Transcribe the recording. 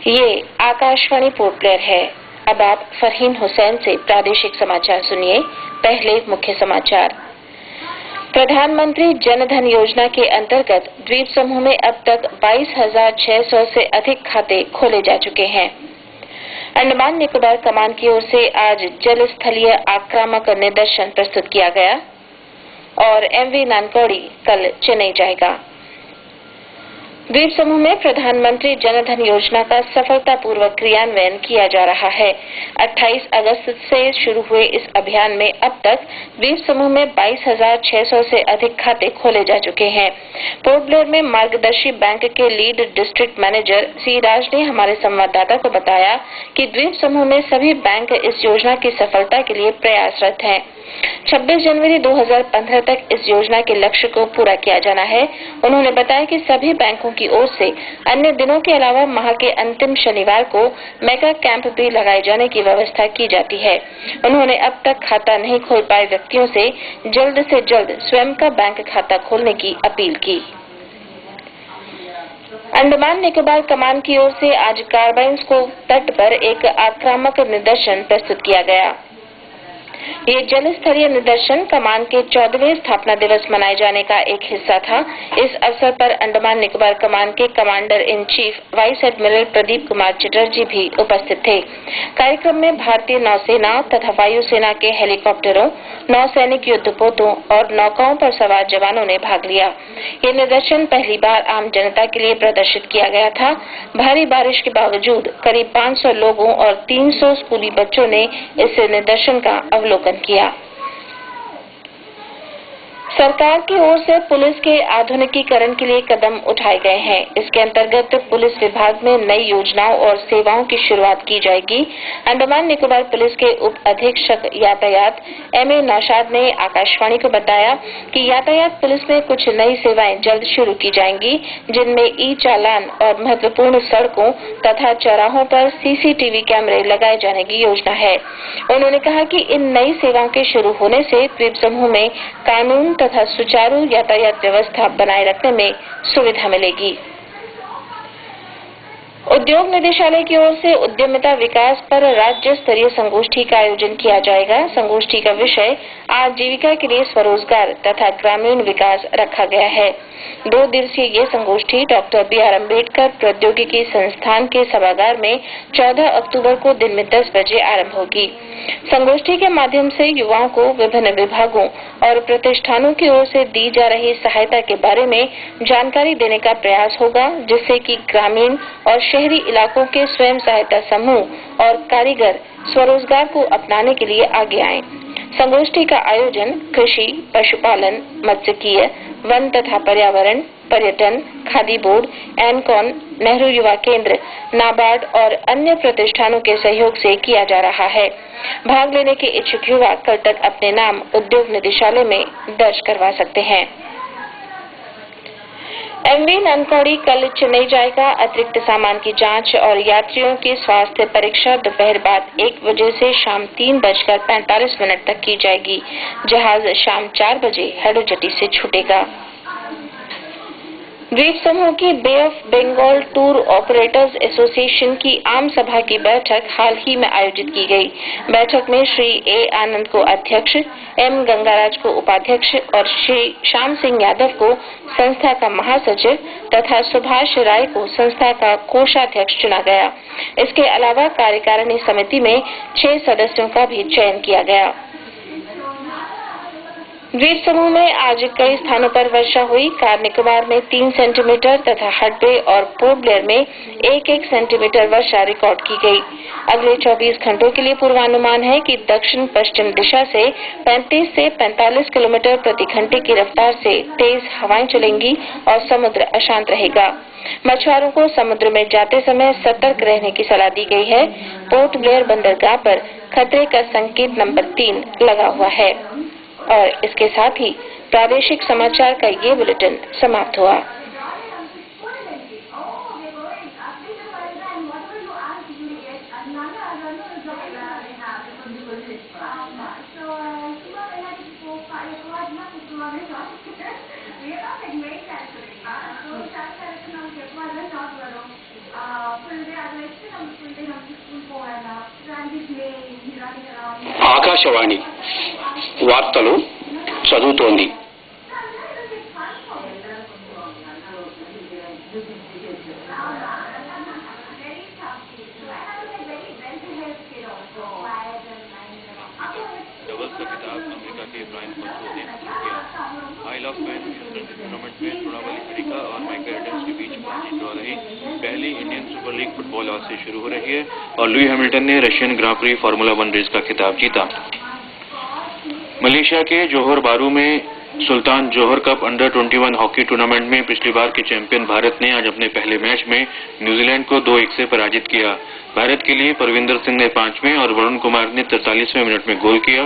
ये Akashvani port Blair है। अब आप फरहीन हुसैन से प्रादेशिक समाचार सुनिए। पहले मुख्य समाचार। प्रधानमंत्री जन धन योजना के अंतर्गत द्वीप समूह में अब तक 22,600 से अधिक खाते खोले जा चुके हैं। अंडमान निकोबार कमान की ओर से आज जल स्थलीय आक्रामक निदर्शन प्रस्तुत किया गया और एमवी नानकौड़ी कल चेन्नई जाएगा। द्वीप समूह में प्रधानमंत्री जन धन योजना का सफलतापूर्वक क्रियान्वयन किया जा रहा है। 28 अगस्त से शुरू हुए इस अभियान में अब तक द्वीप समूह में 22,600 से अधिक खाते खोले जा चुके हैं। पोर्ट ब्लेयर में मार्गदर्शी बैंक के लीड डिस्ट्रिक्ट मैनेजर सी राज ने हमारे संवाददाता को बताया कि द्वीप समूह में सभी बैंक इस योजना की सफलता के लिए प्रयासरत हैं। 26 जनवरी 2015 तक इस योजना के लक्ष्य को पूरा किया जाना है। उन्होंने बताया कि सभी बैंकों की ओर से अन्य दिनों के अलावा माह के अंतिम शनिवार को मेगा कैंप भी लगाए जाने की व्यवस्था की जाती है। उन्होंने अब तक खाता नहीं खोल पाए व्यक्तियों से जल्द स्वयं का बैंक खाता खोलने की अपील की। अंडमान निकोबार कमान की ओर से आज कार्बाइन्स को तट पर एक आक्रामक निदर्शन प्रस्तुत किया गया। ये जल स्तरीय निदर्शन कमान के 14वें स्थापना दिवस मनाए जाने का एक हिस्सा था। इस अवसर पर अंडमान निकोबार कमान के commander in chief vice admiral Pradeep Kumar Chatterjee भी उपस्थित थे। कार्यक्रम में भारतीय नौसेना तथा वायुसेना के हेलीकॉप्टरों, नौसैनिक युद्धपोतों और नौकाओं पर सवार जवानों ने भाग लिया। ये निदर्शन पहली बार आम जनता के लिए प्रदर्शित किया गया था। भारी बारिश के बावजूद करीब 500 लोगों और 300 स्कूली बच्चों ने इस निदर्शन का अवलोकन किया। सरकार की ओर से पुलिस के आधुनिकीकरण के लिए कदम उठाए गए हैं। इसके अंतर्गत पुलिस विभाग में नई योजनाओं और सेवाओं की शुरुआत की जाएगी। अंडमान निकोबार पुलिस के उप अधीक्षक यातायात एमए नौशाद ने आकाशवाणी को बताया कि यातायात पुलिस में कुछ नई सेवाएं जल्द शुरू की जाएंगी, जिनमें ई चालान और महत्वपूर्ण सड़कों तथा चौराहों पर सीसीटीवी कैमरे लगाए जाने की योजना है। उन्होंने कहा कि इन नई सेवाओं के शुरू होने से द्वीप समूह में कानून तथा सुचारू यातायात व्यवस्था बनाए रखने में सुविधा मिलेगी। उद्योग निदेशालय की ओर से उद्यमिता विकास पर राज्य स्तरीय संगोष्ठी का आयोजन किया जाएगा। संगोष्ठी का विषय आजीविका के लिए स्वरोजगार तथा ग्रामीण विकास रखा गया है। 2 दिवसीय ये संगोष्ठी डॉक्टर BR अम्बेडकर प्रौद्योगिकी संस्थान के सभागार में 14 अक्टूबर को दिन में 10 बजे आरंभ होगी। संगोष्ठी के माध्यम से युवाओं को विभिन्न विभागों और प्रतिष्ठानों की ओर से दी जा रही सहायता के बारे में जानकारी देने का प्रयास होगा, जिससे कि ग्रामीण और शहरी इलाकों के स्वयं सहायता समूह और कारीगर स्वरोजगार को अपनाने के लिए आगे आएं। संगोष्ठी का आयोजन कृषि, पशुपालन, मत्स्यकीय, वन तथा पर्यावरण, पर्यटन, खादी बोर्ड, एनकॉन, नेहरू युवा केंद्र, नाबार्ड और अन्य प्रतिष्ठानों के सहयोग से किया जा रहा है। भाग लेने के इच्छुक युवा कल तक अपने नाम उद्योग निदेशालय में दर्ज करवा सकते हैं। एमवी नानकौड़ी कल चेन्नई जाएगा। अतिरिक्त सामान की जांच और यात्रियों की स्वास्थ्य परीक्षा दोपहर बाद 1 बजे से शाम 3:45 तक की जाएगी। जहाज शाम 4 बजे हेडोजटी से छूटेगा। द्वीप समूह की Bay of Bengal tour operators association की आम सभा की बैठक हाल ही में आयोजित की गई। बैठक में श्री ए आनंद को अध्यक्ष, एम गंगाराज को उपाध्यक्ष और श्री श्याम सिंह यादव को संस्था का महासचिव तथा सुभाष राय को संस्था का कोषाध्यक्ष चुना गया। इसके अलावा कार्यकारिणी समिति में 6 सदस्यों का भी चयन किया गया। द्वीप समूह में आज कई स्थानों पर वर्षा हुई। कार निकोबार में 3 सेंटीमीटर तथा हड बे और पोर्ट ब्लेयर में 1-1 सेंटीमीटर वर्षा रिकॉर्ड की गई। अगले 24 घंटों के लिए पूर्वानुमान है कि दक्षिण पश्चिम दिशा से 35 से 45 किलोमीटर प्रति घंटे की रफ्तार से तेज हवाएं चलेंगी और समुद्र अशांत रहेगा। मछुआरों को समुद्र में जाते समय सतर्क रहने की सलाह दी गई है। पोर्ट ब्लेयर बंदरगाह पर खतरे का संकेत नंबर 3 लगा हुआ है। और इसके साथ ही प्रादेशिक समाचार का ये बुलेटिन समाप्त हुआ। ఆకాశవాణి వార్తలు చదువుతోంది. डबल्स का खिताब अमेरिका के ब्रायन फॉक्सो ने हासिल किया. आइल ऑफ मैन टूर्नामेंट में थोड़ावली अमेरिका और माइकल एडम्स के बीच बातचीत हो रही. पहली इंडियन सुपर लीग फुटबॉल आज से शुरू हो रही है और लुई हैमिल्टन ने Russian Grand Prix formula 1 race का खिताब जीता. मलेशिया के जोहर बारू में Sultan Johor Cup under 21 hockey tournament में पिछली बार के चैंपियन भारत ने आज अपने पहले मैच में न्यूजीलैंड को 2-1 से पराजित किया. भारत के लिए परविंदर सिंह ने 5वें और वरुण कुमार ने 43वें मिनट में गोल किया.